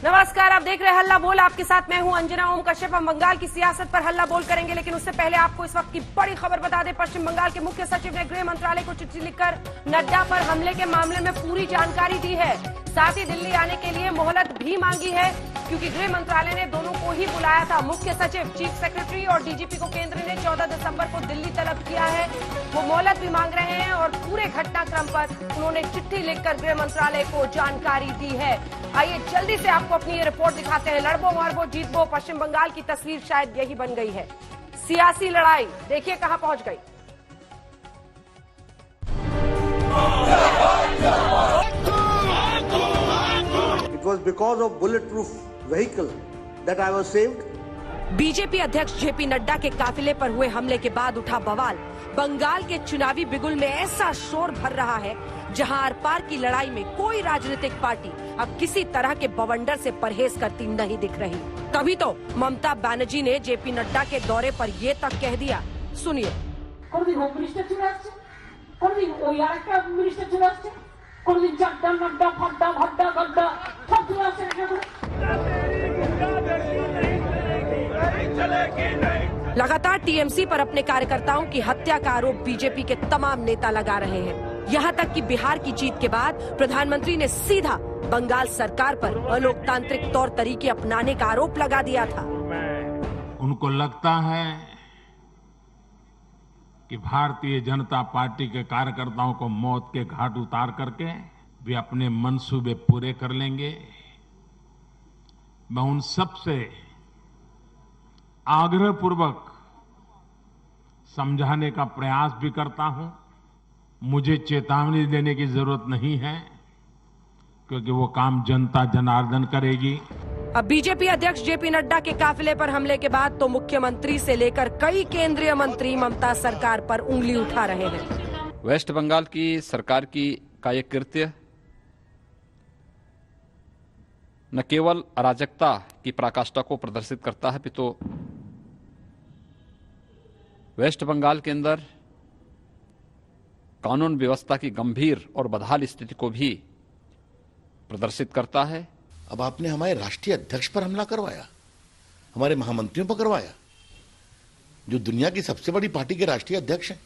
नमस्कार, आप देख रहे हैं हल्ला बोल। आपके साथ मैं हूं अंजना ओम कश्यप। हम बंगाल की सियासत पर हल्ला बोल करेंगे, लेकिन उससे पहले आपको इस वक्त की बड़ी खबर बता दें। पश्चिम बंगाल के मुख्य सचिव ने गृह मंत्रालय को चिट्ठी लिखकर नड्डा पर हमले के मामले में पूरी जानकारी दी है। साथ ही दिल्ली आने के लिए मोहलत भी मांगी है, क्योंकि गृह मंत्रालय ने दोनों को ही बुलाया था। मुख्य सचिव, चीफ सेक्रेटरी और डीजीपी को केंद्र ने 14 दिसंबर को दिल्ली तलब किया है। वो मोहलत भी मांग रहे हैं और पूरे घटनाक्रम पर उन्होंने चिट्ठी लिखकर गृह मंत्रालय को जानकारी दी है। आइए जल्दी से आपको अपनी ये रिपोर्ट दिखाते हैं। लड़बो मारबो जीतबो, पश्चिम बंगाल की तस्वीर शायद यही बन गई है। सियासी लड़ाई देखिए कहां पहुंच गई। It was because of bulletproof vehicle that I was saved. BJP अध्यक्ष जेपी नड्डा के काफिले पर हुए हमले के बाद उठा बवाल। बंगाल के चुनावी बिगुल में ऐसा शोर भर रहा है, जहां आर पार की लड़ाई में कोई राजनीतिक पार्टी अब किसी तरह के बवंडर से परहेज करती नहीं दिख रही। तभी तो ममता बनर्जी ने जेपी नड्डा के दौरे पर ये तक कह दिया, सुनिए। लगातार टीएमसी पर अपने कार्यकर्ताओं की हत्या का आरोप बीजेपी के तमाम नेता लगा रहे हैं। यहाँ तक कि बिहार की जीत के बाद प्रधानमंत्री ने सीधा बंगाल सरकार पर अलोकतांत्रिक तौर तरीके अपनाने का आरोप लगा दिया था। उनको लगता है कि भारतीय जनता पार्टी के कार्यकर्ताओं को मौत के घाट उतार करके वे अपने मंसूबे पूरे कर लेंगे। मैं उन सब से आग्रहपूर्वक समझाने का प्रयास भी करता हूं। मुझे चेतावनी देने की जरूरत नहीं है, क्योंकि वो काम जनता जनार्दन करेगी। अब बीजेपी अध्यक्ष जेपी नड्डा के काफिले पर हमले के बाद तो मुख्यमंत्री से लेकर कई केंद्रीय मंत्री ममता सरकार पर उंगली उठा रहे हैं। वेस्ट बंगाल की सरकार का ये कृत्य न केवल अराजकता की पराकाष्ठा को प्रदर्शित करता है, तो वेस्ट बंगाल के अंदर कानून व्यवस्था की गंभीर और बदहाल स्थिति को भी प्रदर्शित करता है। अब आपने हमारे राष्ट्रीय अध्यक्ष पर हमला करवाया, हमारे महामंत्रियों पर करवाया, जो दुनिया की सबसे बड़ी पार्टी के राष्ट्रीय अध्यक्ष हैं।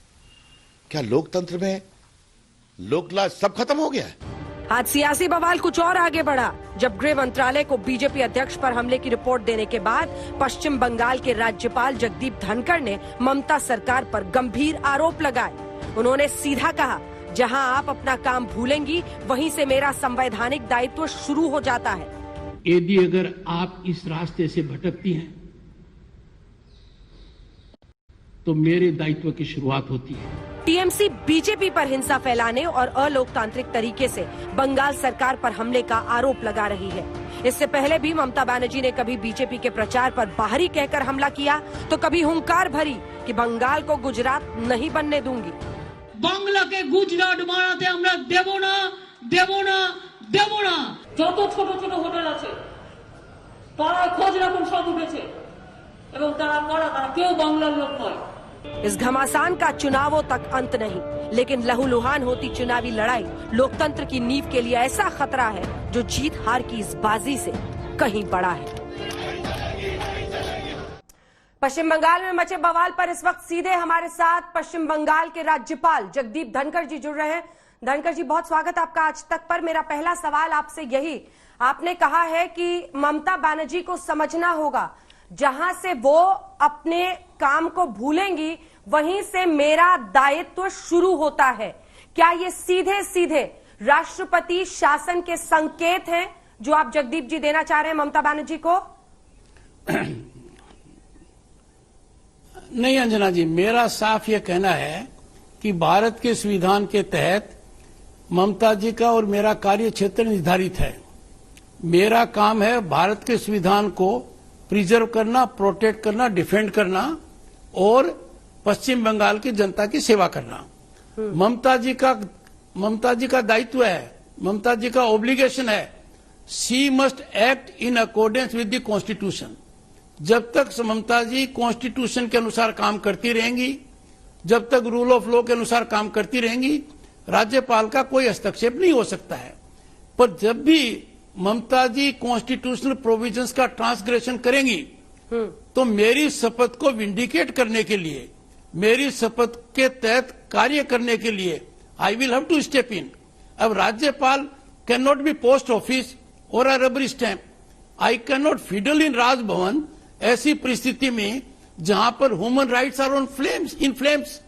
क्या लोकतंत्र में लोकलाज सब खत्म हो गया है? आज सियासी बवाल कुछ और आगे बढ़ा, जब गृह मंत्रालय को बीजेपी अध्यक्ष पर हमले की रिपोर्ट देने के बाद पश्चिम बंगाल के राज्यपाल जगदीप धनखड़ ने ममता सरकार पर गंभीर आरोप लगाए। उन्होंने सीधा कहा, जहां आप अपना काम भूलेंगी, वहीं से मेरा संवैधानिक दायित्व शुरू हो जाता है। यदि अगर आप इस रास्ते से भटकती हैं, तो मेरे दायित्व की शुरुआत होती है। टीएमसी बीजेपी पर हिंसा फैलाने और अलोकतांत्रिक तरीके से बंगाल सरकार पर हमले का आरोप लगा रही है। इससे पहले भी ममता बनर्जी ने कभी बीजेपी के प्रचार पर बाहरी कहकर हमला किया, तो कभी हुंकार भरी कि बंगाल को गुजरात नहीं बनने दूंगी। बांग्ला के गुजरात बनाते हमरा देबो ना, देबो ना, देबो ना। যত ছোট ছোট হোটেল আছে তারা খোঁজ রাখুন, সব উঠেছে এবং তারা কেউ বাংলার লোক নয়। इस घमासान का चुनावों तक अंत नहीं, लेकिन लहूलुहान होती चुनावी लड़ाई लोकतंत्र की नींव के लिए ऐसा खतरा है, जो जीत हार की इस बाजी से कहीं बड़ा है। पश्चिम बंगाल में मचे बवाल पर इस वक्त सीधे हमारे साथ पश्चिम बंगाल के राज्यपाल जगदीप धनखड़ जी जुड़ रहे हैं। धनखड़ जी, बहुत स्वागत आपका आज तक पर। मेरा पहला सवाल आपसे यही, आपने कहा है कि ममता बनर्जी को समझना होगा, जहां से वो अपने काम को भूलेंगी, वहीं से मेरा दायित्व शुरू होता है। क्या ये सीधे सीधे राष्ट्रपति शासन के संकेत हैं जो आप जगदीप जी देना चाह रहे हैं ममता बनर्जी को? नहीं अंजना जी, मेरा साफ ये कहना है कि भारत के संविधान के तहत ममता जी का और मेरा कार्य क्षेत्र निर्धारित है। मेरा काम है भारत के संविधान को प्रिजर्व करना, प्रोटेक्ट करना, डिफेंड करना और पश्चिम बंगाल की जनता की सेवा करना। ममता जी का दायित्व है, ममता जी का ऑब्लिगेशन है। She must act in accordance with the constitution. जब तक ममता जी कॉन्स्टिट्यूशन के अनुसार काम करती रहेंगी, जब तक रूल ऑफ लॉ के अनुसार काम करती रहेंगी, राज्यपाल का कोई हस्तक्षेप नहीं हो सकता है। पर जब भी ममता जी कॉन्स्टिट्यूशनल प्रोविजंस का ट्रांसग्रेशन करेंगी तो मेरी शपथ को विंडिकेट करने के लिए, मेरी शपथ के तहत कार्य करने के लिए I will have to step in. अब राज्यपाल can not be post office और a rubber stamp. I can not fiddle in Raj Bhavan ऐसी परिस्थिति में जहां पर human rights are on flames, in flames,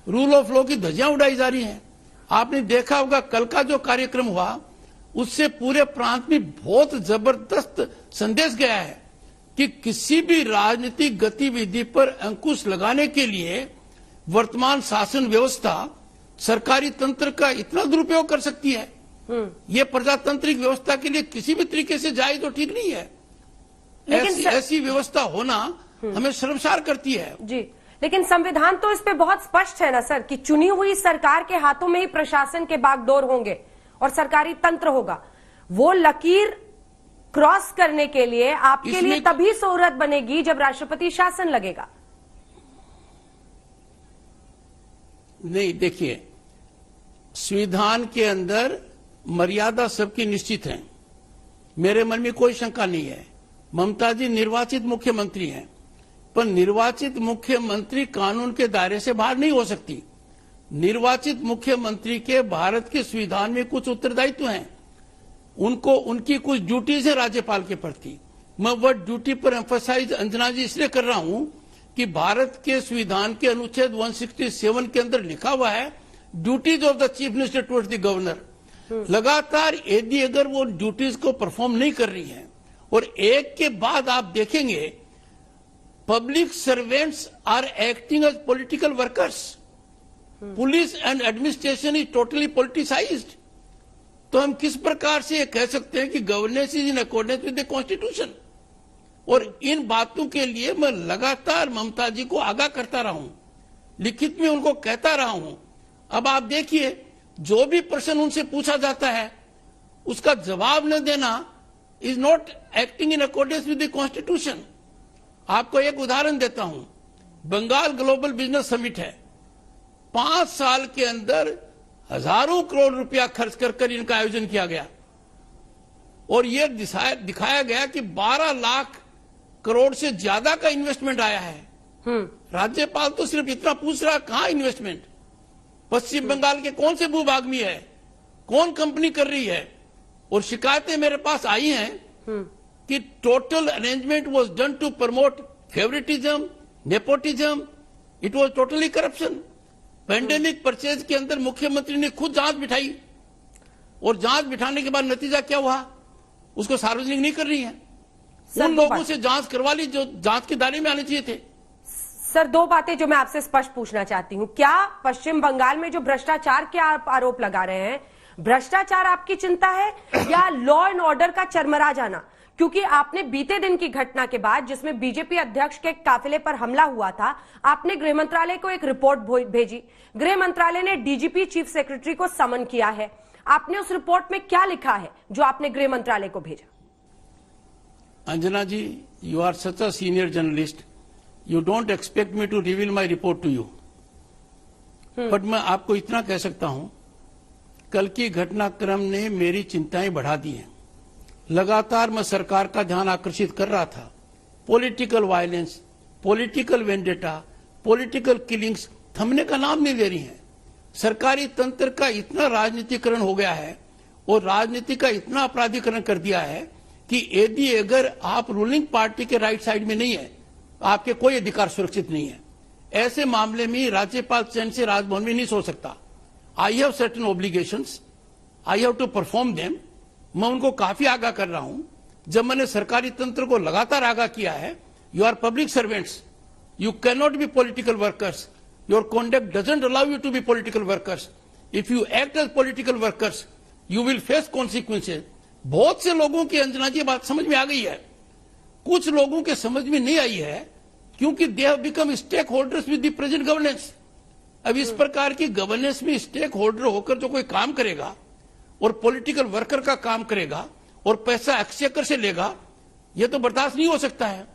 rule of law की धज्जियां उड़ाई जा रही हैं। आपने देखा होगा कल का जो कार्यक्रम हुआ उससे पूरे प्रांत में बहुत जबरदस्त संदेश गया है कि किसी भी राजनीतिक गतिविधि पर अंकुश लगाने के लिए वर्तमान शासन व्यवस्था सरकारी तंत्र का इतना दुरुपयोग कर सकती है। ये प्रजातांत्रिक व्यवस्था के लिए किसी भी तरीके से जायज तो ठीक नहीं है। ऐसी व्यवस्था होना हमें शर्मसार करती है। जी, लेकिन संविधान तो इस पे बहुत स्पष्ट है ना सर कि चुनी हुई सरकार के हाथों में ही प्रशासन के बागडोर होंगे और सरकारी तंत्र होगा। वो लकीर क्रॉस करने के लिए आपके लिए तभी सहूलत बनेगी जब राष्ट्रपति शासन लगेगा। नहीं, देखिए, संविधान के अंदर मर्यादा सबकी निश्चित है, मेरे मन में कोई शंका नहीं है। ममता जी निर्वाचित मुख्यमंत्री हैं, पर निर्वाचित मुख्यमंत्री कानून के दायरे से बाहर नहीं हो सकती। निर्वाचित मुख्यमंत्री के भारत के संविधान में कुछ उत्तरदायित्व हैं, उनको उनकी कुछ ड्यूटीज है राज्यपाल के प्रति। मैं वर्ड ड्यूटी पर एम्फसाइज अंजना जी इसलिए कर रहा हूं कि भारत के संविधान के अनुच्छेद 167 के अंदर लिखा हुआ है duties of the chief minister towards the governor. लगातार यदि अगर वो ड्यूटीज को परफॉर्म नहीं कर रही है और एक के बाद आप देखेंगे public servants are acting as political workers, police and administration is totally politicised, तो हम किस प्रकार से कह सकते हैं कि governance is in accordance with the constitution. और इन बातों के लिए मैं लगातार ममता जी को आगाह करता रहा हूं, लिखित में उनको कहता रहा हूं। अब आप देखिए, जो भी प्रश्न उनसे पूछा जाता है उसका जवाब न देना is not acting in accordance with the constitution. आपको एक उदाहरण देता हूं, बंगाल ग्लोबल बिजनेस समिट है, 5 साल के अंदर हजारों करोड़ रुपया खर्च कर इनका आयोजन किया गया और यह दिखाया गया कि 12 लाख करोड़ से ज्यादा का इन्वेस्टमेंट आया है। राज्यपाल तो सिर्फ इतना पूछ रहा, कहां इन्वेस्टमेंट, पश्चिम बंगाल के कौन से भूभाग में है, कौन कंपनी कर रही है। और शिकायतें मेरे पास आई हैं कि total arrangement was done to promote favouritism, nepotism, it was totally corruption. Pandemic purchase के अंदर मुख्यमंत्री ने खुद जांच बिठाई और जांच बिठाने के बाद नतीजा क्या हुआ, उसको सार्वजनिक नहीं कर रही है। उन लोगों से जांच करवा ली जो जांच के दायरे में आने चाहिए थे। सर, 2 बातें जो मैं आपसे स्पष्ट पूछना चाहती हूं, क्या पश्चिम बंगाल में जो भ्रष्टाचार के आप आरोप लगा रहे हैं, भ्रष्टाचार आपकी चिंता है या लॉ एंड ऑर्डर का चरमरा जाना? क्योंकि आपने बीते दिन की घटना के बाद जिसमें बीजेपी अध्यक्ष के काफिले पर हमला हुआ था, आपने गृह मंत्रालय को एक रिपोर्ट भेजी। गृह मंत्रालय ने डीजीपी चीफ सेक्रेटरी को समन किया है। आपने उस रिपोर्ट में क्या लिखा है जो आपने गृह मंत्रालय को भेजा? Anjana ji, you are such a senior journalist, you don't expect me to reveal my report to you, but मैं आपको इतना कह सकता हूं, कल की घटनाक्रम ने मेरी चिंताएं बढ़ा दी हैं। लगातार मैं सरकार का ध्यान आकर्षित कर रहा था। Political violence, political vendetta, political killings थमने का नाम नहीं ले रही हैं। सरकारी तंत्र का इतना राजनीतिकरण हो गया है और राजनीति का इतना अपराधीकरण कर दिया है कि यदि अगर आप रूलिंग पार्टी के राइट साइड में नहीं है, आपके कोई अधिकार सुरक्षित नहीं है। ऐसे मामले में राज्यपाल चैन से राजभवन में नहीं सो सकता। I have certain obligations, I have to perform them. मैं उनको काफी आगाह कर रहा हूं। जब मैंने सरकारी तंत्र को लगातार आगाह किया है, you are public servants, you can not be political workers, your conduct doesn't allow you to be political workers. If you act as political workers you will face consequences. बहुत से लोगों की, अंजना जी, बात समझ में आ गई है, कुछ लोगों के समझ में नहीं आई है क्योंकि they have become stakeholders with the present governance. अब इस प्रकार की गवर्नेंस में स्टेक होल्डर होकर जो कोई काम करेगा और पॉलिटिकल वर्कर का काम करेगा और पैसा एक्सचेकर से लेगा, यह तो बर्दाश्त नहीं हो सकता है।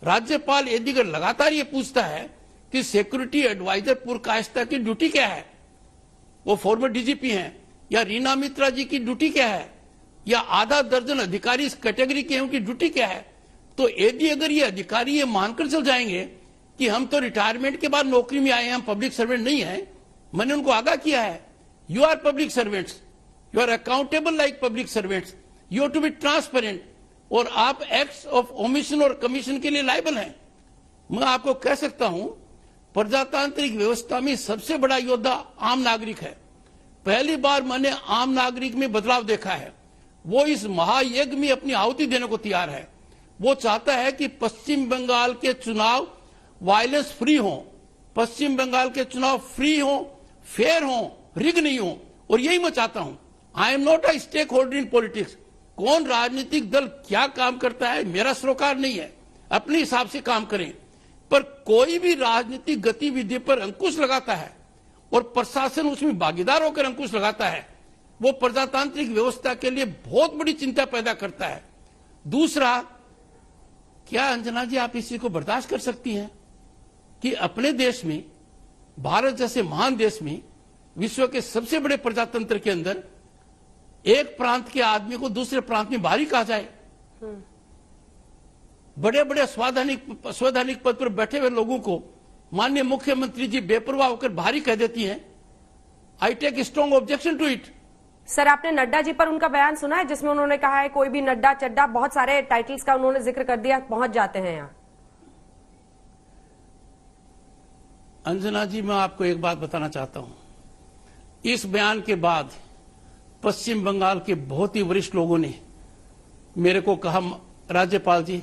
राज्यपाल यदि लगातार ये पूछता है कि सिक्योरिटी एडवाइजर पुरकायस्ता की ड्यूटी क्या है, वो फॉर्मर डीजीपी हैं, या रीना मित्रा जी की ड्यूटी क्या है, या आधा दर्जन अधिकारी इस कैटेगरी के हैं, उनकी ड्यूटी क्या है? तो यदि अगर ये अधिकारी ये मानकर चल जाएंगे कि हम तो रिटायरमेंट के बाद नौकरी में आए हैं, हम पब्लिक सर्वेंट नहीं है, मैंने उनको आगाह किया है, you are public servants, you are accountable like public servants, you have to be transparent, और आप एक्ट्स ऑफ ओमिशन और कमीशन के लिए लायबल हैं। मैं आपको कह सकता हूं, प्रजातांत्रिक व्यवस्था में सबसे बड़ा योद्धा आम नागरिक है। पहली बार मैंने आम नागरिक में बदलाव देखा है। वो इस महायज्ञ में अपनी आहुति देने को तैयार है। वो चाहता है कि पश्चिम बंगाल के चुनाव वायलेंस फ्री हो, पश्चिम बंगाल के चुनाव फ्री हो, फेयर हो, रिग नहीं हो, और यही मैं चाहता हूं। I am not a stakeholder in politics. कौन राजनीतिक दल क्या काम करता है मेरा सरोकार नहीं है, अपने हिसाब से काम करें, पर कोई भी राजनीतिक गतिविधि पर अंकुश लगाता है और प्रशासन उसमें भागीदार होकर अंकुश लगाता है, वो प्रजातांत्रिक व्यवस्था के लिए बहुत बड़ी चिंता पैदा करता है। दूसरा, क्या अंजना जी आप इसी को बर्दाश्त कर सकती हैं कि अपने देश में, भारत जैसे महान देश में, विश्व के सबसे बड़े प्रजातंत्र के अंदर एक प्रांत के आदमी को दूसरे प्रांत में बाहरी कहा जाए? बड़े बड़े संवैधानिक पद पर बैठे हुए लोगों को माननीय मुख्यमंत्री जी बेपरवाह होकर बाहरी कह देती हैं। I take strong objection to it. Sir, आपने नड्डा जी पर उनका बयान सुना है जिसमें उन्होंने कहा है कोई भी नड्डा चड्डा, बहुत सारे टाइटल्स का उन्होंने जिक्र कर दिया, पहुंच जाते हैं यहाँ। अंजना जी, मैं आपको एक बात बताना चाहता हूं। इस बयान के बाद पश्चिम बंगाल के बहुत ही वरिष्ठ लोगों ने मेरे को कहा, राज्यपाल जी,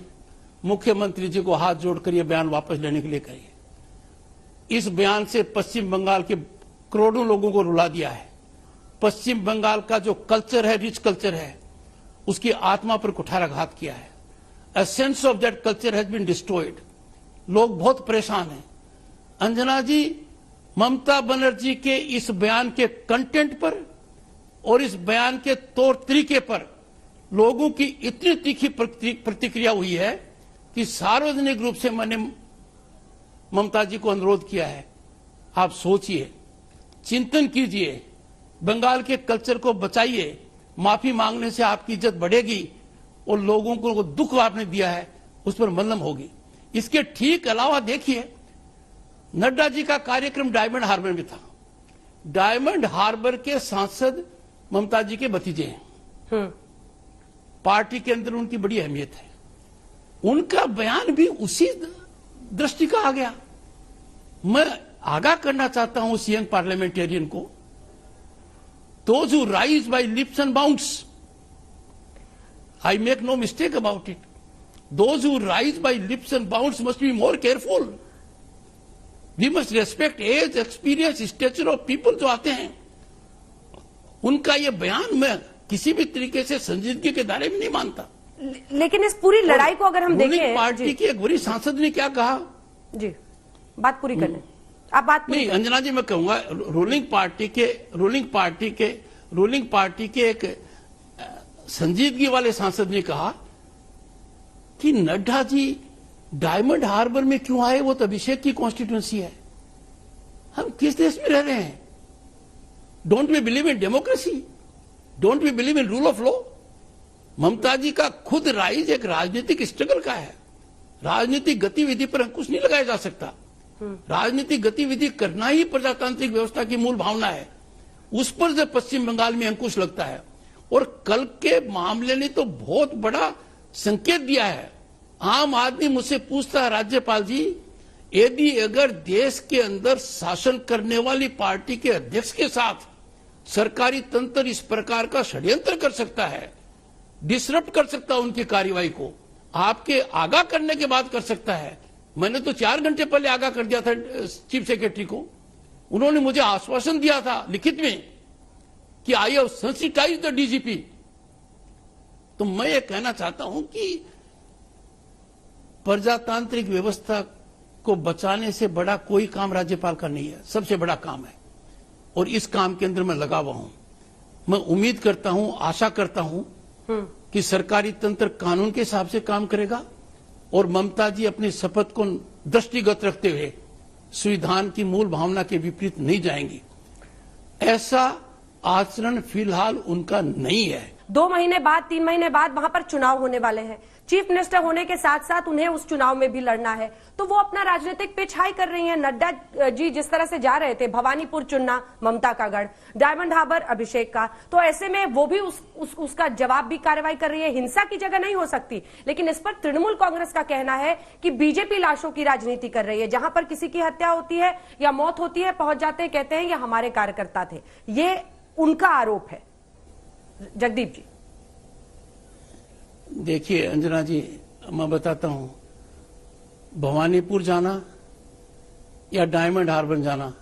मुख्यमंत्री जी को हाथ जोड़कर यह बयान वापस लेने के लिए कहिए। इस बयान से पश्चिम बंगाल के करोड़ों लोगों को रुला दिया है। पश्चिम बंगाल का जो कल्चर है, रिच कल्चर है, उसकी आत्मा पर कुठाराघात किया है। A sense of that culture has been destroyed. लोग बहुत परेशान हैं। अंजना जी, ममता बनर्जी के इस बयान के कंटेंट पर और इस बयान के तौर तरीके पर लोगों की इतनी तीखी प्रतिक्रिया हुई है कि सार्वजनिक रूप से मैंने ममता जी को अनुरोध किया है, आप सोचिए, चिंतन कीजिए, बंगाल के कल्चर को बचाइए। माफी मांगने से आपकी इज्जत बढ़ेगी और लोगों को दुख आपने दिया है उस पर मलम होगी। इसके ठीक अलावा देखिए, नड्डा जी का कार्यक्रम डायमंड हार्बर में था। डायमंड हार्बर के सांसद ममता जी के भतीजे हैं। पार्टी के अंदर उनकी बड़ी अहमियत है। उनका बयान भी उसी दृष्टि का आ गया। मैं आगाह करना चाहता हूं उस यंग पार्लियामेंटेरियन को, those who rise by leaps and bounds, I make no mistake about it, those who rise by leaps and bounds must be more careful. We must respect age, experience, stature of people जो आते हैं। उनका ये बयान मैं किसी भी तरीके से संजीदगी के दायरे में नहीं मानता। लेकिन इस पूरी लड़ाई को अगर हम देखें, पार्टी के एक वरिष्ठ सांसद ने क्या कहा जी, बात पूरी कर लें आप। बात पूरी नहीं अंजना जी, मैं कहूंगा रूलिंग पार्टी के एक संजीदगी वाले सांसद ने कहा कि नड्डा जी डायमंड हार्बर में क्यों आए, वो तो अभिषेक की कॉन्स्टिट्यूंसी है। हम किस देश में रह रहे हैं? Don't we believe in democracy? Don't we believe in rule of law? Mamata ji का खुद राइज एक राजनीतिक स्ट्रगल का है। राजनीतिक गतिविधि पर अंकुश नहीं लगाया जा सकता। राजनीतिक गतिविधि करना ही प्रजातांत्रिक व्यवस्था की मूल भावना है। उस पर जब पश्चिम बंगाल में अंकुश लगता है, और कल के मामले ने तो बहुत बड़ा संकेत दिया है। आम आदमी मुझसे पूछता है, राज्यपाल जी, यदि अगर देश के अंदर शासन करने वाली पार्टी के अध्यक्ष के साथ सरकारी तंत्र इस प्रकार का षड्यंत्र कर सकता है, डिसरप्ट कर सकता है उनकी कार्यवाही को, आपके आगाह करने के बाद कर सकता है। मैंने तो 4 घंटे पहले आगाह कर दिया था चीफ सेक्रेटरी को। उन्होंने मुझे आश्वासन दिया था लिखित में कि I have sensitised the DGP. तो मैं ये कहना चाहता हूं कि प्रजातांत्रिक व्यवस्था को बचाने से बड़ा कोई काम राज्यपाल का नहीं है, सबसे बड़ा काम है, और इस काम के अंदर मैं लगा हुआ हूं। मैं उम्मीद करता हूं, आशा करता हूं कि सरकारी तंत्र कानून के हिसाब से काम करेगा और ममता जी अपनी शपथ को दृष्टिगत रखते हुए संविधान की मूल भावना के विपरीत नहीं जाएंगी। ऐसा आचरण फिलहाल उनका नहीं है। 2 महीने बाद 3 महीने बाद वहां पर चुनाव होने वाले हैं। चीफ मिनिस्टर होने के साथ साथ उन्हें उस चुनाव में भी लड़ना है, तो वो अपना राजनीतिक पिच हाई कर रही हैं। नड्डा जी जिस तरह से जा रहे थे, भवानीपुर चुनना ममता का गढ़, डायमंड हार्बर अभिषेक का, तो ऐसे में वो भी उसका जवाब भी कार्रवाई कर रही है। हिंसा की जगह नहीं हो सकती, लेकिन इस पर तृणमूल कांग्रेस का कहना है कि बीजेपी लाशों की राजनीति कर रही है। जहां पर किसी की हत्या होती है या मौत होती है, पहुंच जाते हैं, कहते हैं ये हमारे कार्यकर्ता थे। ये उनका आरोप है। जगदीप जी देखिए अंजना जी, मैं बताता हूं, भवानीपुर जाना या डायमंड हार्बर जाना,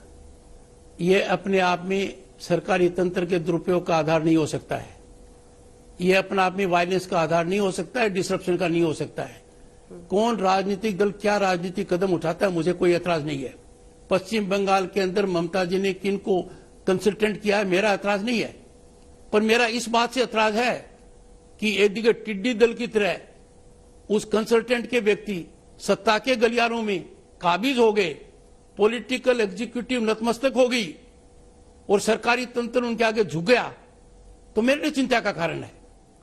ये अपने आप में सरकारी तंत्र के दुरुपयोग का आधार नहीं हो सकता है। ये अपना आप में वायलेंस का आधार नहीं हो सकता है, डिसरप्शन का नहीं हो सकता है। कौन राजनीतिक दल क्या राजनीतिक कदम उठाता है, मुझे कोई एतराज नहीं है। पश्चिम बंगाल के अंदर ममता जी ने किन को कंसल्टेंट किया है, मेरा एतराज नहीं है। पर मेरा इस बात से एतराज है कि एक टिड्डी दल की तरह उस कंसल्टेंट के व्यक्ति सत्ता के गलियारों में काबिज हो गए, पॉलिटिकल एग्जीक्यूटिव नतमस्तक हो गई और सरकारी तंत्र उनके आगे झुक गया, तो मेरे लिए चिंता का कारण है।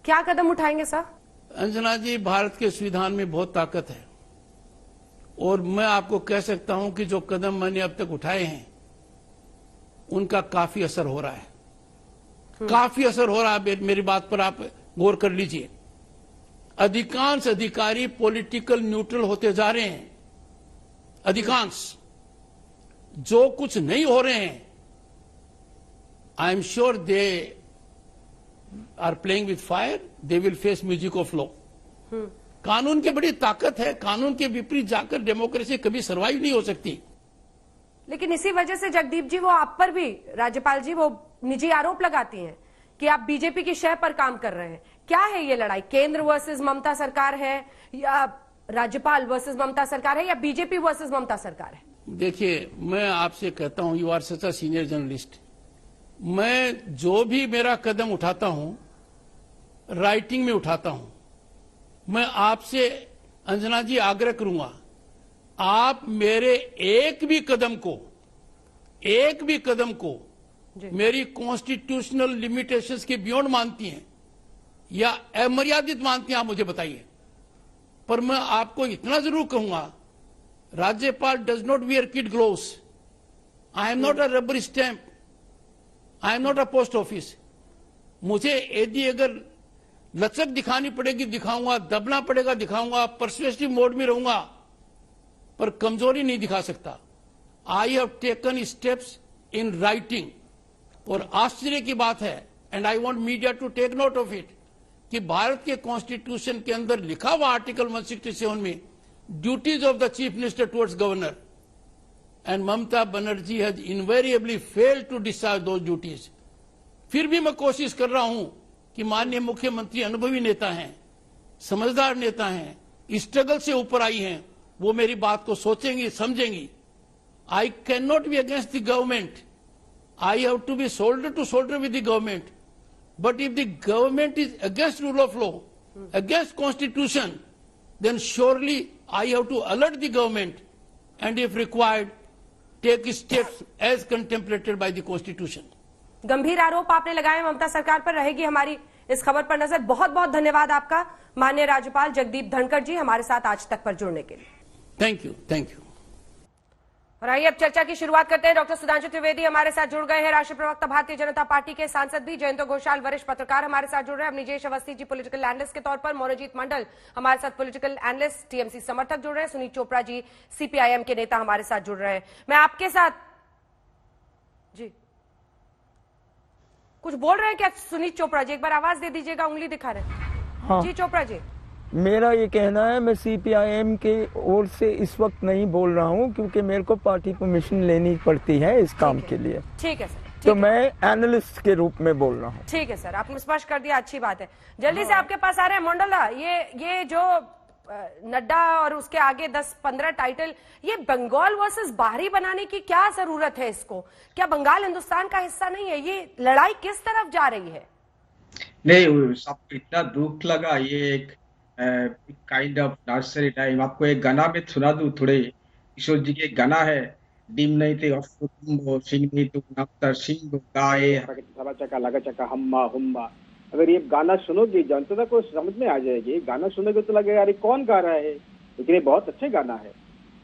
क्या कदम उठाएंगे सर? अंजना जी, भारत के संविधान में बहुत ताकत है और मैं आपको कह सकता हूं कि जो कदम मैंने अब तक उठाए हैं उनका काफी असर हो रहा है। काफी असर हो रहा है। मेरी बात पर आप गौर कर लीजिए। अधिकांश अधिकारी पॉलिटिकल न्यूट्रल होते जा रहे हैं। अधिकांश जो कुछ नहीं हो रहे हैं, I am sure they are playing with fire, they will face music of law. कानून की बड़ी ताकत है। कानून के विपरीत जाकर डेमोक्रेसी कभी सर्वाइव नहीं हो सकती। लेकिन इसी वजह से जगदीप जी वो आप पर भी, राज्यपाल जी, वो निजी आरोप लगाती हैं कि आप बीजेपी की शह पर काम कर रहे हैं। क्या है ये लड़ाई? केंद्र वर्सेस ममता सरकार है या राज्यपाल वर्सेस ममता सरकार है या बीजेपी वर्सेस ममता सरकार है? देखिए, मैं आपसे कहता हूं, you are such a senior journalist, मैं जो भी मेरा कदम उठाता हूं राइटिंग में उठाता हूं। मैं आपसे अंजना जी आग्रह करूंगा, आप मेरे एक भी कदम को मेरी कॉन्स्टिट्यूशनल लिमिटेशंस के बियॉन्ड मानती हैं या अमर्यादित मानती हैं, आप मुझे बताइए। पर मैं आपको इतना जरूर कहूंगा, राज्यपाल does not wear kid gloves. I am not a rubber stamp, I am not a post office. मुझे यदि अगर लचक दिखानी पड़ेगी दिखाऊंगा, दबना पड़ेगा दिखाऊंगा, परसुएसिव मोड में रहूंगा, पर कमजोरी नहीं दिखा सकता। I have taken steps in writing. और आश्चर्य की बात है, and I want media to take note of it, कि भारत के कॉन्स्टिट्यूशन के अंदर लिखा हुआ आर्टिकल 167 में duties of the chief minister towards governor, and Mamata Banerjee has invariably failed to discharge those duties. फिर भी मैं कोशिश कर रहा हूं कि माननीय मुख्यमंत्री अनुभवी नेता हैं, समझदार नेता हैं, स्ट्रगल से ऊपर आई हैं, वो मेरी बात को सोचेंगी, समझेंगी। I can not be against the government, I have to be shoulder to shoulder with the government. But if the government is against rule of law, against constitution, then surely I have to alert the government and if required, take steps as contemplated by the constitution. गंभीर आरोप आपने लगाए ममता सरकार पर। रहेगी हमारी इस खबर पर नजर। बहुत बहुत धन्यवाद आपका माननीय राज्यपाल जगदीप धनखड़ जी हमारे साथ आज तक पर जुड़ने के लिए। Thank you, thank you. और आइए अब चर्चा की शुरुआत करते हैं। डॉक्टर सुधांशु त्रिवेदी हमारे साथ जुड़ गए हैं, राष्ट्रीय प्रवक्ता भारतीय जनता पार्टी के सांसद भी। जयंत घोषाल वरिष्ठ पत्रकार हमारे साथ जुड़ रहे हैं। अब निजेश अवस्थी जी पॉलिटिकल एनालिस्ट के तौर पर, मोनोजीत मंडल हमारे साथ पॉलिटिकल एनालिस्ट टीएमसी समर्थक जुड़ रहे हैं, सुनीत चोपड़ा जी सीपीआईएम के नेता हमारे साथ जुड़ रहे हैं। मैं आपके साथ जी कुछ बोल रहे हैं क्या सुनीत चोपड़ा जी? एक बार आवाज दे दीजिएगा, उंगली दिखा रहे हैं। हाँ। जी चोपड़ा जी। मेरा ये कहना है, मैं सीपीआईएम के ओर से इस वक्त नहीं बोल रहा हूँ क्योंकि मेरे को पार्टी परमिशन लेनी पड़ती है इस काम के लिए। ठीक है सर। तो मैं एनालिस्ट के रूप में बोल रहा हूँ। ठीक है सर, आपने स्पष्ट कर दिया, अच्छी बात है। जल्दी से आपके पास आ रहे हैं मंडला, ये जो नड्डा और उसके आगे 10-15 टाइटल, ये बंगाल वर्सेस बाहरी बनाने की क्या जरूरत है इसको? क्या बंगाल हिंदुस्तान का हिस्सा नहीं है? ये लड़ाई किस तरफ जा रही है? नहीं, सबको इतना दुख लगा। ये एक काइंड ऑफ नर्सरी टाइम। आपको एक गाना में सुना दूं, थोड़े किशोर जी के गाना है, डिम नहीं थे सिंह नहीं तो नफ्तर सिंह गाए चका लगा चका हम्मा हुम्मा अगर ये गाना सुनोगे जनता को समझ में आ जाएगी, गाना सुनोगे तो लगेगा अरे कौन गा रहा है, लेकिन ये बहुत अच्छा गाना है।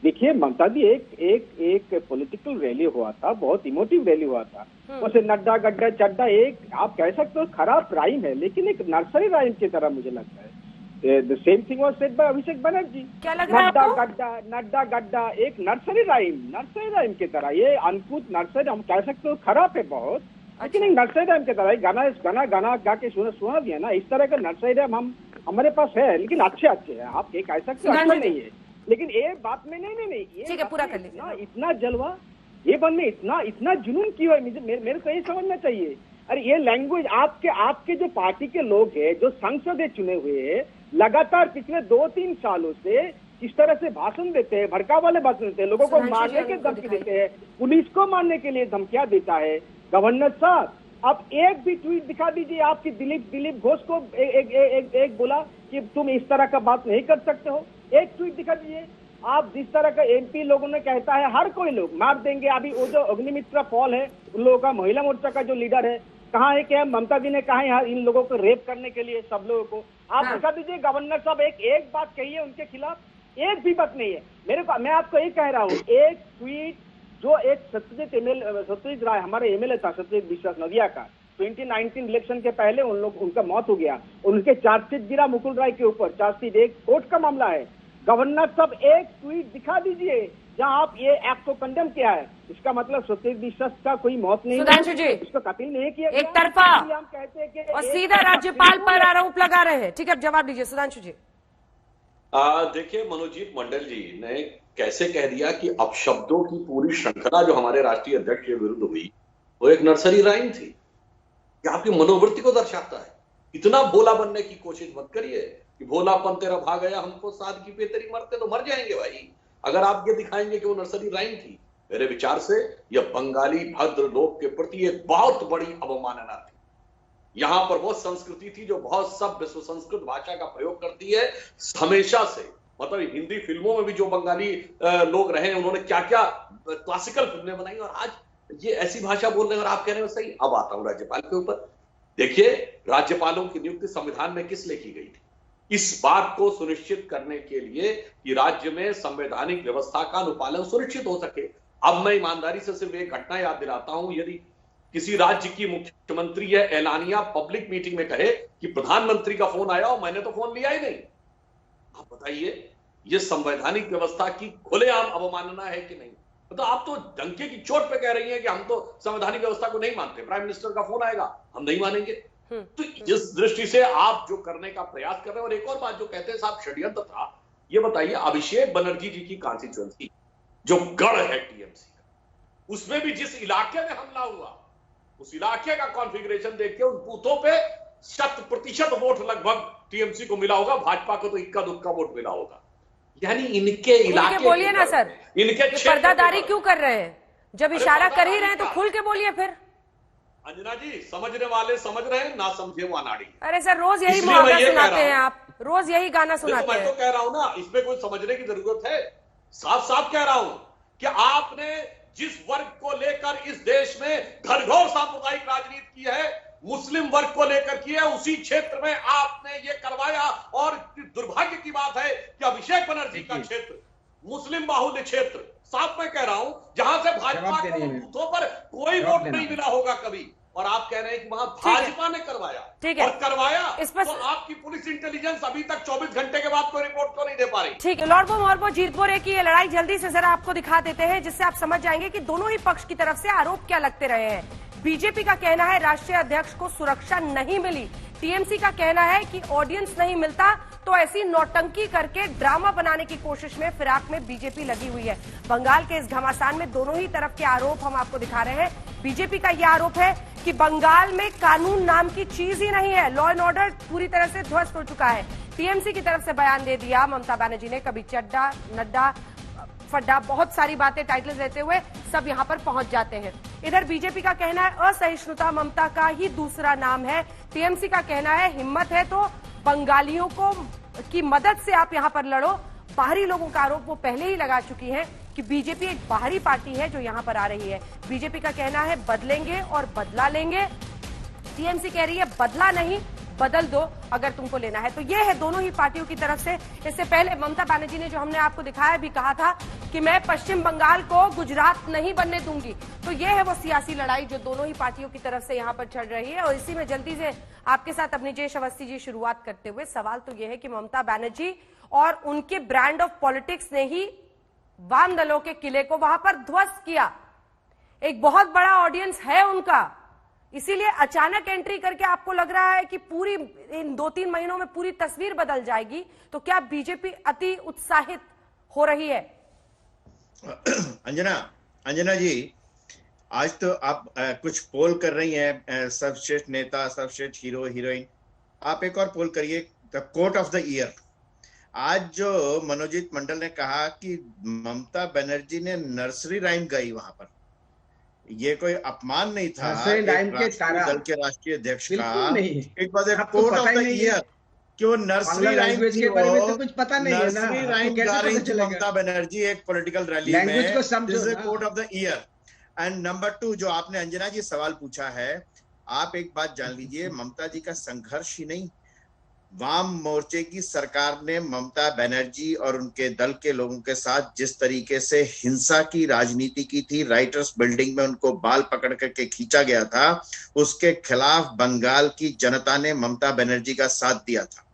देखिए ममता जी, एक पॉलिटिकल रैली हुआ था, बहुत इमोटिव रैली हुआ था, उसे नड्डा गड्ढा चड्डा, एक आप कह सकते हो खराब राइम है, लेकिन एक नर्सरी राइम की तरह मुझे लगता है। The same thing was said by Abhishek Banerjee. क्या लग रहा है आपको? नड्डा गड्ढा एक नर्सरी राइम की तरह, ये अनकुत नर्सरी हम कह सकते हो, खराब है बहुत, लेकिन एक नर्सरी राइम की तरह गाना गा के सुना दिया ना, इस तरह का नर्सरी राइम हमारे पास है, लेकिन अच्छे हैं, आप ये कह सकते हो अच्छा नहीं है, लेकिन ये बात में नहीं ठीक है, पूरा कर लीजिए। इतना जलवा ये बन में इतना जुनून क्यों है, मेरे को ये समझना चाहिए। अरे ये लैंग्वेज आपके जो पार्टी के लोग हैं, जो संसद से चुने हुए हैं, लगातार पिछले 2-3 सालों से इस तरह से भाषण देते हैं, भड़का वाले भाषण देते हैं, लोगों को मारने के धमकी देते हैं, पुलिस को मारने के लिए धमकियां देता है। गवर्नर साहब, आप एक भी ट्वीट दिखा दीजिए आपकी दिलीप घोष को एक बोला कि तुम इस तरह का बात नहीं कर सकते हो, एक ट्वीट दिखा दीजिए। आप जिस तरह का एमपी लोगों ने कहता है हर कोई लोग मार देंगे, अभी वो जो अग्निमित्रा पॉल है उन लोगों का, महिला मोर्चा का जो लीडर है, कहाँ है क्या ममता जी ने कहा है इन लोगों को रेप करने के लिए सब लोगों को, आप दिखा दीजिए। गवर्नर साहब एक बात कहिए उनके खिलाफ, एक भी बात नहीं है। मैं आपको ये कह रहा हूँ, एक ट्वीट जो एक सत्यजीत राय हमारे एमएलए था, सत्यजीत विश्वास नदिया का, 2019 इलेक्शन के पहले उनका मौत हो गया, उनके चार्जशीट गिरा मुकुल राय के ऊपर, चार्जशीट एक कोर्ट का मामला है। गवर्नर साहब एक ट्वीट दिखा दीजिए जहां आप ये एक्ट को कंडेम किया है, इसका मतलब सत्यजीत विश्वास का कोई मौत नहीं, सुधांशु जी उसको कत्ल नहीं किया, एक तरफा हम कहते हैं कि और सीधा राज्यपाल पर आरोप लगा रहे हैं। ठीक है, अब जवाब दीजिए सुधांशु जी। देखिए मनोजीत मंडल जी ने कैसे कह दिया कि अपशब्दों की पूरी श्रृंखला जो हमारे राष्ट्रीय अध्यक्ष के विरुद्ध हुई वो एक नर्सरी राइम थी। ये आपकी मनोवृत्ति को दर्शाता है। इतना भोला बनने की कोशिश मत करिए कि भोलापन तेरा भाग गया, हमको सादगी पे तेरी मरते तो मर जाएंगे भाई। अगर आप ये दिखाएंगे कि वो नर्सरी राइम थी, मेरे विचार से यह बंगाली भद्र लोग के प्रति एक बहुत बड़ी अवमानना थी। यहां पर वो संस्कृति थी जो बहुत सभ्य सुसंस्कृत भाषा का प्रयोग करती है हमेशा से। मतलब हिंदी फिल्मों में भी जो बंगाली लोग रहे, उन्होंने क्या क्या क्लासिकल फिल्में बनाई, और आज ये ऐसी भाषा बोल रहे हैं। और आप कह रहे हो सही। अब आता हूं राज्यपाल के ऊपर। देखिए, राज्यपालों की नियुक्ति संविधान में किस लिए की गई थी? इस बात को सुनिश्चित करने के लिए कि राज्य में संवैधानिक व्यवस्था का अनुपालन सुनिश्चित हो सके। अब मैं ईमानदारी से सिर्फ एक घटना याद दिलाता हूं। यदि किसी राज्य की मुख्यमंत्री या एलानिया पब्लिक मीटिंग में कहे कि प्रधानमंत्री का फोन आया और मैंने तो फोन लिया ही नहीं, आप बताइए ये संवैधानिक व्यवस्था की खुलेआम अवमानना है कि नहीं? मतलब आप तो डंके की चोट पे कह रही हैं कि हम तो संवैधानिक व्यवस्था को नहीं मानते, प्राइम मिनिस्टर का फोन आएगा हम नहीं मानेंगे। तो जिस दृष्टि से आप जो करने का प्रयास कर रहे हैं, और एक और बात जो कहते हैं साहब षड्यंत्र था, ये बताइए अभिषेक बनर्जी जी की कॉन्स्टिट्यूएंसी जो गढ़ है टीएमसी का, उसमें भी जिस इलाके में हमला हुआ उस इलाके का कॉन्फ़िगरेशन देख के उन बूथों पे 100% वोट लगभग टीएमसी को मिला होगा, भाजपा को तो इक्का दुक्का वोट मिला होगा। यानी इनके इलाके, बोलिए ना सर, इनके पर्दादारी क्यों कर रहे हैं? जब इशारा कर ही रहे हैं तो खुल के बोलिए फिर। अंजना जी, समझने वाले समझ रहे हैं, ना समझे वो अनाड़ी। अरे सर, रोज यही मुहावरा सुनाते हैं आप, रोज यही गाना सुनाते हैं। मैं तो कह रहा हूं ना, इसमें कोई समझने की जरूरत है? साफ साफ कह रहा हूं कि आपने जिस वर्ग को लेकर इस देश में घरघोर सांप्रदायिक राजनीति की है, मुस्लिम वर्ग को लेकर की है, उसी क्षेत्र में आपने ये करवाया। और दुर्भाग्य की बात है कि अभिषेक बनर्जी का क्षेत्र मुस्लिम बाहुल्य क्षेत्र, साफ मैं कह रहा हूं, जहां से भाजपा को बूथों पर कोई वोट नहीं मिला होगा कभी, और आप कह रहे हैं कि वहां भाजपा ने करवाया। ठीक है, और करवाया इस पर तो आपकी पुलिस इंटेलिजेंस अभी तक 24 घंटे के बाद कोई रिपोर्ट क्यों नहीं दे पा रही? ठीक है, लॉर्बो मोर्बो जीतपुर की ये लड़ाई जल्दी से जरा आपको दिखा देते हैं, जिससे आप समझ जाएंगे कि दोनों ही पक्ष की तरफ से आरोप क्या लगते रहे हैं। बीजेपी का कहना है राष्ट्रीय अध्यक्ष को सुरक्षा नहीं मिली, टीएमसी का कहना है कि ऑडियंस नहीं मिलता तो ऐसी नौटंकी करके ड्रामा बनाने की कोशिश में फिराक में बीजेपी लगी हुई है। बंगाल के इस घमासान में दोनों ही तरफ के आरोप हम आपको दिखा रहे हैं। बीजेपी का यह आरोप है कि बंगाल में कानून नाम की चीज ही नहीं है, लॉ एंड ऑर्डर पूरी तरह से ध्वस्त हो चुका है। टीएमसी की तरफ से बयान दे दिया ममता बनर्जी ने, कभी चड्डा नड्डा फड्डा, बहुत सारी बातें टाइटल देते हुए सब यहां पर पहुंच जाते हैं। इधर बीजेपी का कहना है असहिष्णुता ममता का ही दूसरा नाम है। टीएमसी का कहना है हिम्मत है तो बंगालियों को की मदद से आप यहां पर लड़ो। बाहरी लोगों का आरोप वो पहले ही लगा चुकी हैं कि बीजेपी एक बाहरी पार्टी है जो यहां पर आ रही है। बीजेपी का कहना है बदलेंगे और बदला लेंगे। टीएमसी कह रही है बदला नहीं बदल दो अगर तुमको लेना है। तो ये है दोनों ही पार्टियों की तरफ से। इससे पहले ममता बनर्जी ने, जो हमने आपको दिखाया, भी कहा था कि मैं पश्चिम बंगाल को गुजरात नहीं बनने दूंगी। तो ये है वो सियासी लड़ाई जो दोनों ही पार्टियों की तरफ से यहाँ पर चल रही है। और इसी में जल्दी से आपके साथ अपनी जयेश अवस्थी जी शुरुआत करते हुए, सवाल तो ये है कि ममता बनर्जी और उनके ब्रांड ऑफ पॉलिटिक्स ने ही वाम दलों के किले को वहां पर ध्वस्त किया। एक बहुत बड़ा ऑडियंस है उनका, इसीलिए अचानक एंट्री करके आपको लग रहा है कि पूरी इन 2-3 महीनों में पूरी तस्वीर बदल जाएगी। तो क्या बीजेपी अति उत्साहित हो रही है? अंजना जी, आज तो आप कुछ पोल कर रही हैं, सर्वश्रेष्ठ नेता, सर्वश्रेष्ठ हीरो हीरोइन। आप एक और पोल करिए, the quote of the year. आज जो मनोजीत मंडल ने कहा कि ममता बनर्जी ने नर्सरी राइम गाई वहां पर, ये कोई अपमान नहीं था दल के राष्ट्रीय अध्यक्ष का। It was a quote of the year कि वो नर्सरी राइम के बारे में तो कुछ पता नहीं है ना, नर्सरी राइम गा रही थी ममता बनर्जी एक पॉलिटिकल रैली में। This is a quote of the year. And number 2, जो आपने अंजना जी सवाल पूछा है, आप एक बात जान लीजिए, ममता जी का संघर्ष ही नहीं, वाम मोर्चे की सरकार ने ममता बनर्जी और उनके दल के लोगों के साथ जिस तरीके से हिंसा की राजनीति की थी, राइटर्स बिल्डिंग में उनको बाल पकड़ करके खींचा गया था, उसके खिलाफ बंगाल की जनता ने ममता बनर्जी का साथ दिया था।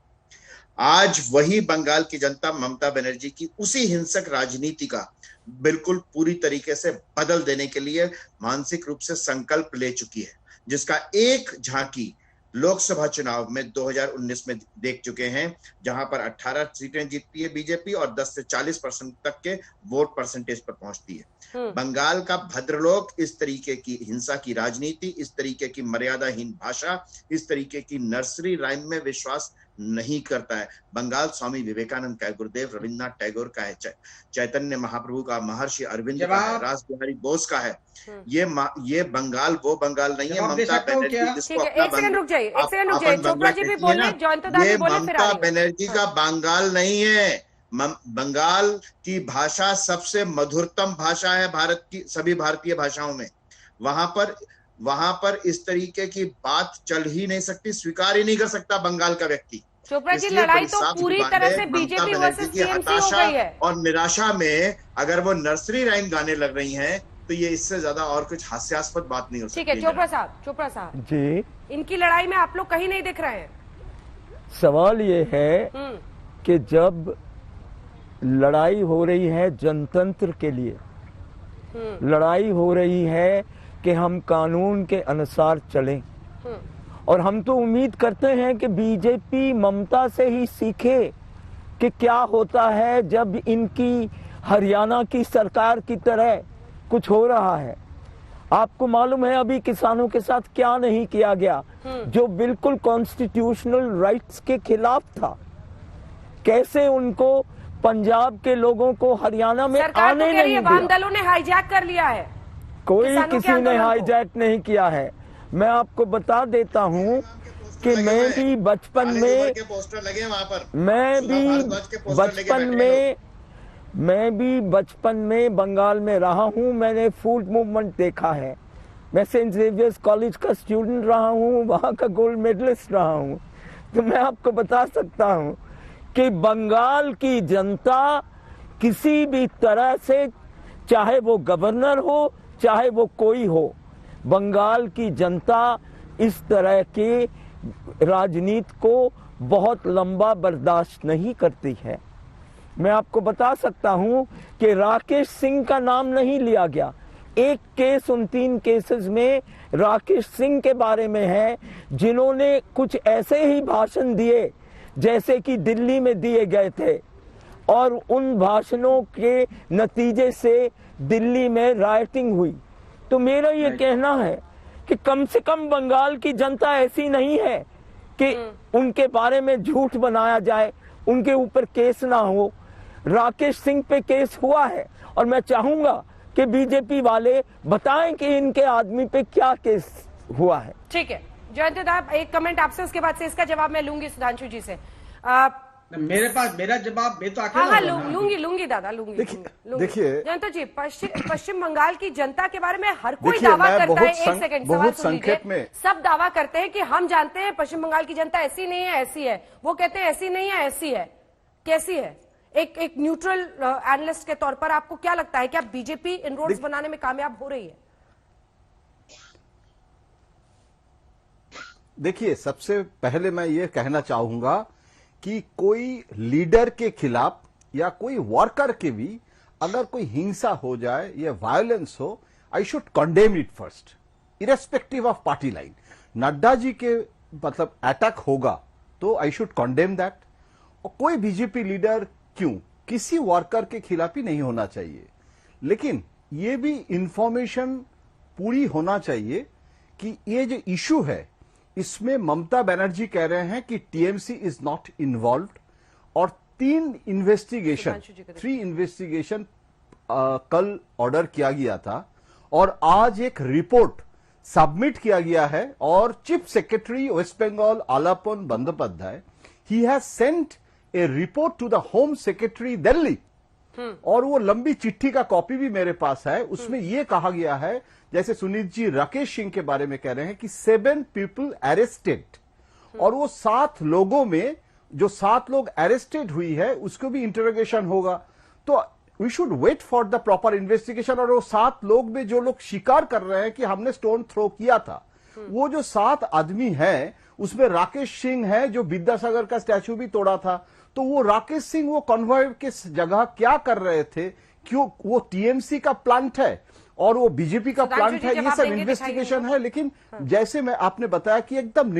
आज वही बंगाल की जनता ममता बनर्जी की उसी हिंसक राजनीति का बिल्कुल पूरी तरीके से बदल देने के लिए मानसिक रूप से संकल्प ले चुकी है, जिसका एक झांकी लोकसभा चुनाव में 2019 में देख चुके हैं, जहां पर 18 सीटें जीतती है बीजेपी और 10 से 40% तक के वोट परसेंटेज पर पहुंचती है। बंगाल का भद्रलोक इस तरीके की हिंसा की राजनीति, इस तरीके की मर्यादाहीन भाषा, इस तरीके की नर्सरी राइम में विश्वास नहीं करता है। बंगाल स्वामी विवेकानंद का है, गुरुदेव रविन्द्रनाथ टैगोर का है, चैतन्य महाप्रभु का, महर्षि अरविंद का है, रास बिहारी बोस का है। ये बंगाल वो बंगाल नहीं है ममता बनर्जी जिसको अपना ये ममता बनर्जी का बंगाल नहीं है। बंगाल की भाषा सबसे मधुरतम भाषा है भारत की सभी भारतीय भाषाओं में। वहां पर इस तरीके की बात चल ही नहीं सकती, स्वीकार ही नहीं कर सकता बंगाल का व्यक्ति। चोपड़ा जी, लड़ाई तो पूरी तरह से बीजेपी वर्सेस टीएमसी हो गई है। और निराशा में अगर वो नर्सरी राइम गाने लग रही हैं, तो ये इससे ज्यादा और कुछ हास्यास्पद बात नहीं हो सकती। ठीक है चोपड़ा साहब जी, इनकी लड़ाई में आप लोग कहीं नहीं दिख रहे हैं। सवाल ये है कि जब लड़ाई हो रही है जनतंत्र के लिए, लड़ाई हो रही है कि हम कानून के अनुसार चलें, और हम तो उम्मीद करते हैं कि बीजेपी ममता से ही सीखे कि क्या होता है जब इनकी हरियाणा की सरकार की तरह कुछ हो रहा है। आपको मालूम है अभी किसानों के साथ क्या नहीं किया गया, जो बिल्कुल कॉन्स्टिट्यूशनल राइट्स के खिलाफ था। कैसे उनको पंजाब के लोगों को हरियाणा में आने नहीं दिया। वाम दलों ने हाईजैक कर लिया है। कोई किसी ने हाईजैक नहीं किया है। मैं आपको बता देता हूं कि मैं भी बचपन में बंगाल में रहा हूं। मैंने फूड मूवमेंट देखा है। मैं सेंट जेवियर्स कॉलेज का स्टूडेंट रहा हूं, वहां का गोल्ड मेडलिस्ट रहा हूं। तो मैं आपको बता सकता हूं कि बंगाल की जनता किसी भी तरह से, चाहे वो गवर्नर हो चाहे वो कोई हो, बंगाल की जनता इस तरह की राजनीति को बहुत लंबा बर्दाश्त नहीं करती है। मैं आपको बता सकता हूं कि राकेश सिंह का नाम नहीं लिया गया। एक केस उन 3 केसेस में राकेश सिंह के बारे में है, जिन्होंने कुछ ऐसे ही भाषण दिए जैसे कि दिल्ली में दिए गए थे, और उन भाषणों के नतीजे से दिल्ली में राइटिंग हुई। तो मेरा ये कहना है कि कम से कम बंगाल की जनता ऐसी नहीं है कि उनके बारे में झूठ बनाया जाए, उनके ऊपर केस ना हो। राकेश सिंह पे केस हुआ है, और मैं चाहूंगा कि बीजेपी वाले बताएं कि इनके आदमी पे क्या केस हुआ है। ठीक है जयंत साहब, एक कमेंट आपसे, उसके बाद से इसका जवाब मैं लूंगी सुधांशु जी से। मेरे पास मेरा जवाब, मैं तो हाँ अकेला हाँ हूँ ना। लूंगी दादा, लूंगी। देखिए जयंत जी, पश्चिम बंगाल की जनता के बारे में हर कोई देखिए, दावा मैं करता है। बहुत एक सेकंड, सवाल बहुत सुन संक्षेप लीजिए। में सब दावा करते हैं कि हम जानते हैं पश्चिम बंगाल की जनता ऐसी नहीं है, ऐसी है। वो कहते हैं ऐसी नहीं है, ऐसी है। कैसी है? एक न्यूट्रल एनालिस्ट के तौर पर आपको क्या लगता है, क्या बीजेपी इनरोड्स बनाने में कामयाब हो रही है? देखिए, सबसे पहले मैं ये कहना चाहूंगा कि कोई लीडर के खिलाफ या कोई वर्कर के भी अगर कोई हिंसा हो जाए या वायलेंस हो, I should condemn it first, irrespective of party line. Nadda ji के मतलब अटैक होगा तो आई शुड कंडेम दैट। और कोई बीजेपी लीडर क्यों, किसी वर्कर के खिलाफ ही नहीं होना चाहिए। लेकिन ये भी इंफॉर्मेशन पूरी होना चाहिए कि ये जो इशू है इसमें ममता बनर्जी कह रहे हैं कि टीएमसी इज नॉट इन्वॉल्व्ड, और 3 इन्वेस्टिगेशन कल ऑर्डर किया गया था और आज एक रिपोर्ट सबमिट किया गया है। और chief secretary West Bengal Alapan Bandyopadhyay, he has sent a report to the home secretary Delhi, और वो लंबी चिट्ठी का कॉपी भी मेरे पास है। उसमें यह कहा गया है, जैसे सुनीत जी राकेश सिंह के बारे में कह रहे हैं कि 7 पीपल अरेस्टेड, और वो 7 लोगों में जो 7 लोग अरेस्टेड हुई है उसको भी इंटरोगेशन होगा। तो we should wait for the proper investigation. और वो 7 लोग में जो लोग स्वीकार कर रहे हैं कि हमने स्टोन थ्रो किया था, वो जो 7 आदमी हैं उसमें राकेश सिंह है जो विद्यासागर का स्टैचू भी तोड़ा था। तो वो राकेश सिंह वो कन्वॉय के जगह क्या कर रहे थे, क्यों? वो टीएमसी का प्लांट है और वो बीजेपी का प्लांट है, ये सब इन्वेस्टिगेशन है। लेकिन जैसे मैं आपने बताया कि एकदम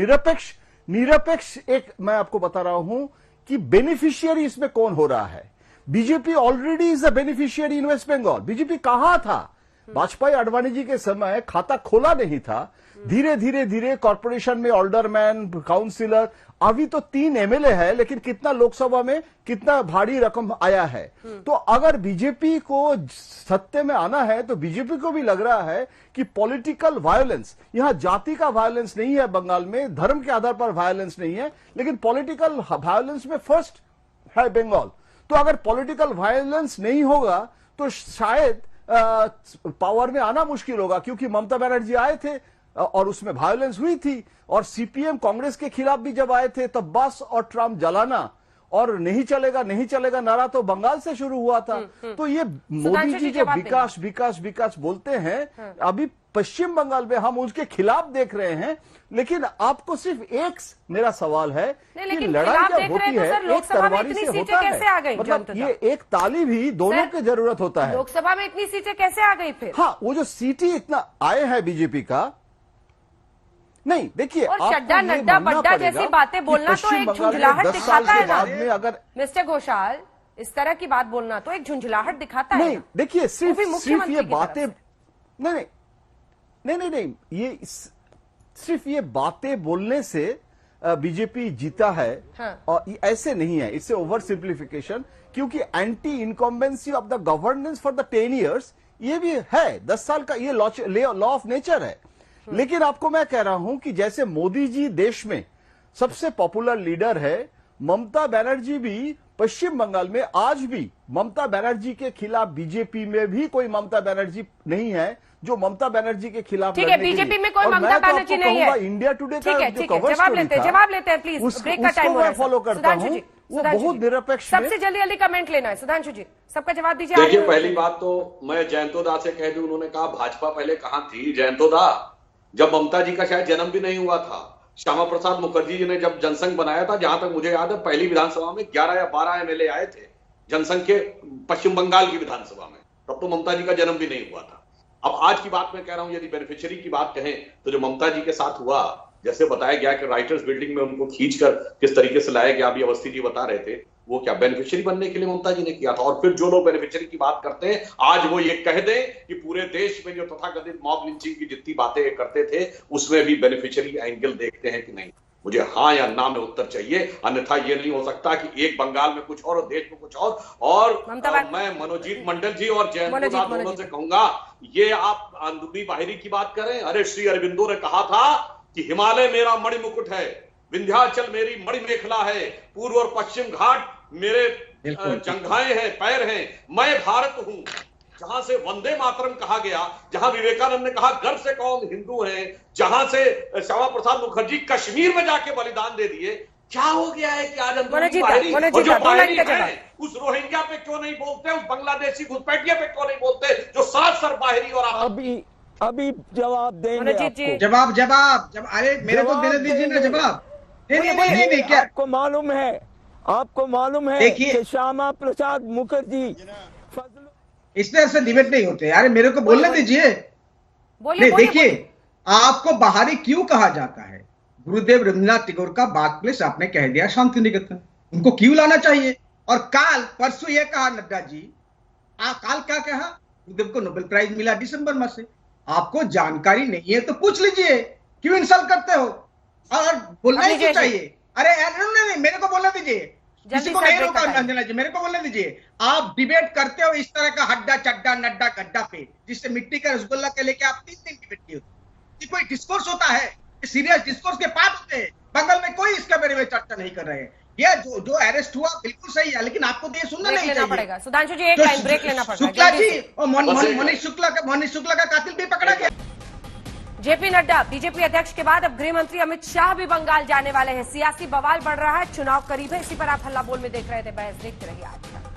निरपेक्ष एक मैं आपको बता रहा हूं कि बेनिफिशियरी इसमें कौन हो रहा है। BJP already is a beneficiary in West Bengal. BJP कहां था? वाजपेयी अडवाणी जी के समय खाता खोला नहीं था। धीरे धीरे कॉर्पोरेशन में ऑल्डरमैन, काउंसिलर, अभी तो 3 एमएलए है, लेकिन कितना लोकसभा में कितना भारी रकम आया है। तो अगर बीजेपी को सत्ते में आना है तो बीजेपी को भी लग रहा है कि पॉलिटिकल वायलेंस, यहां जाति का वायलेंस नहीं है बंगाल में, धर्म के आधार पर वायलेंस नहीं है, लेकिन पॉलिटिकल वायलेंस में फर्स्ट है बंगाल। तो अगर पॉलिटिकल वायलेंस नहीं होगा तो शायद पावर में आना मुश्किल होगा, क्योंकि ममता बनर्जी आए थे और उसमें वायलेंस हुई थी, और सीपीएम कांग्रेस के खिलाफ भी जब आए थे तब बस और ट्रम्प जलाना और नहीं चलेगा नारा तो बंगाल से शुरू हुआ था। तो ये मोदी जी जो विकास बोलते हैं, अभी पश्चिम बंगाल में हम उसके खिलाफ देख रहे हैं। लेकिन आपको सिर्फ एक मेरा सवाल है कि लड़ाई जब होती है एक तलवारी से होता है, मतलब ये एक ताली भी दोनों की जरूरत होता है। लोकसभा में इतनी सीटें कैसे आ गई फिर? हाँ, वो जो सीटें इतना आए हैं बीजेपी का, नहीं देखिए, और चड्डा नड्डा बड्डा जैसी बातें बोलना तो एक झुंझलाहट दिखाता है ना अगर मिस्टर घोषाल, इस तरह की बात बोलना तो एक झुंझलाहट दिखाता है। नहीं देखिए, सिर्फ ये बातें नहीं, ये सिर्फ ये बातें बोलने से बीजेपी जीता है। हाँ। और ऐसे नहीं है, इससे ओवर सिंप्लीफिकेशन, क्योंकि anti incumbency of the governance for the 10 years ये भी है, 10 साल का ये लॉ ऑफ नेचर है। लेकिन आपको मैं कह रहा हूं कि जैसे मोदी जी देश में सबसे पॉपुलर लीडर है, ममता बनर्जी भी पश्चिम बंगाल में आज भी ममता बनर्जी के खिलाफ, बनर्जी में भी कोई ममता बनर्जी नहीं है जो ममता बनर्जी के खिलाफ। ठीक है, बीजेपी में कोई ममता बनर्जी नहीं है। इंडिया टुडे का जो कवर जवाब लेते हैं प्लीज, ब्रेक का टाइम हो रहा है। फॉलो करता हूं, वो बहुत निरपेक्ष। सबसे जल्दी कमेंट लेना है सुधांशु जी, सबका जवाब दीजिए। देखिए, पहली बात तो मैं जयंतोदा से कह दूं, उन्होंने कहा भाजपा पहले कहां थी। जयंतोदा, जब ममता जी का शायद जन्म भी नहीं हुआ था, श्यामा प्रसाद मुखर्जी जी ने जब जनसंघ बनाया था, जहां तक मुझे याद है पहली विधानसभा में 11 या 12 एमएलए आए थे जनसंघ के, पश्चिम बंगाल की विधानसभा में, तब तो ममता जी का जन्म भी नहीं हुआ था। अब आज की बात मैं कह रहा हूं, यदि बेनिफिशियरी की बात कहें तो जो ममता जी के साथ हुआ, जैसे बताया गया कि राइटर्स बिल्डिंग में उनको खींचकर किस तरीके से लाया गया, अभी अवस्थी जी बता रहे थे, वो क्या बेनिफिशियरी बनने के लिए ममता जी ने किया था। और फिर जो लोग बेनिफिशियरी की बात करते हैं, आज वो ये कह दें कि पूरे देश में जो तथाकथित मॉब लिंचिंग की जितनी बातें करते थे उसमें भी बेनिफिशियरी एंगल देखते हैं कि नहीं। मुझे हाँ या ना में उत्तर चाहिए, अन्यथा ये नहीं हो सकता कि एक बंगाल में कुछ और देश में कुछ और मैं मनोजीत मंडल जी और जयंत दोनों से कहूंगा, ये आप अंदरूनी बाहरी की बात करें। अरे श्री अरविंदो ने कहा था कि हिमालय मेरा मणिमुकुट है, विंध्याचल मेरी मणिमेखला है, पूर्व और पश्चिम घाट मेरे जंघाएं हैं, पैर हैं। मैं भारत हूं जहां से वंदे मातरम कहा गया, जहां विवेकानंद ने कहा गर्व से कौन हिंदू है, जहां से श्यामा प्रसाद मुखर्जी कश्मीर में जाके बलिदान दे दिए। क्या हो गया है कि आज हम जो बाहरी है उस रोहिंग्या पे क्यों नहीं बोलते, उस बांग्लादेशी घुसपैठिए पे क्यों नहीं बोलते जो सर बाहरी। और अभी जवाब देंगे आपको। जवाब अरे मेरे को देने दीजिए ना जवाब। नहीं क्या आपको मालूम है कि श्यामा प्रसाद मुखर्जी इस तरह से डिबेट नहीं होते यार, मेरे को बोलने दीजिए। देखिए आपको बाहरी क्यों कहा जाता है? गुरुदेव रविन्द्रनाथ टैगोर का बाग प्लेस आपने कह दिया शांति निकेतन, उनको क्यों लाना चाहिए? और काल परसों ये कहा नड्डा जी, काल क्या कहा? गुरुदेव को नोबेल प्राइज मिला दिसंबर माह से। आपको जानकारी नहीं है तो पूछ लीजिए, क्यों इंसल्ट करते हो? और बोलना ही क्यों चाहिए? अरे नहीं, मेरे को बोलने दीजिए, किसी को नहीं रोका अंजना जी, मेरे को बोलने दीजिए। आप डिबेट करते हो इस तरह का हड्डा चड्डा नड्डा गड्ढा पे, जिससे मिट्टी का रसगुल्ला के लेके आप 3 दिन डिबेट किए होती। कोई डिस्कोर्स होता है, सीरियस डिस्कोर्स के पार्ट होते हैं। बगल में कोई इसके बारे में चर्चा नहीं कर रहे हैं। ये जो अरेस्ट हुआ बिल्कुल सही है, लेकिन आपको तो ये सुनना नहीं चाहिए। पड़ेगा सुधांशु जी, एक टाइम ब्रेक लेना पड़ेगा। शुक्ला जी और मनीष शुक्ला का कातिल भी पकड़ा गया। जेपी नड्डा बीजेपी अध्यक्ष के बाद अब गृह मंत्री अमित शाह भी बंगाल जाने वाले हैं। सियासी बवाल बढ़ रहा है, चुनाव करीब है, इसी पर आप हल्ला बोल में देख रहे थे बहस। देखते रहिए आज तक।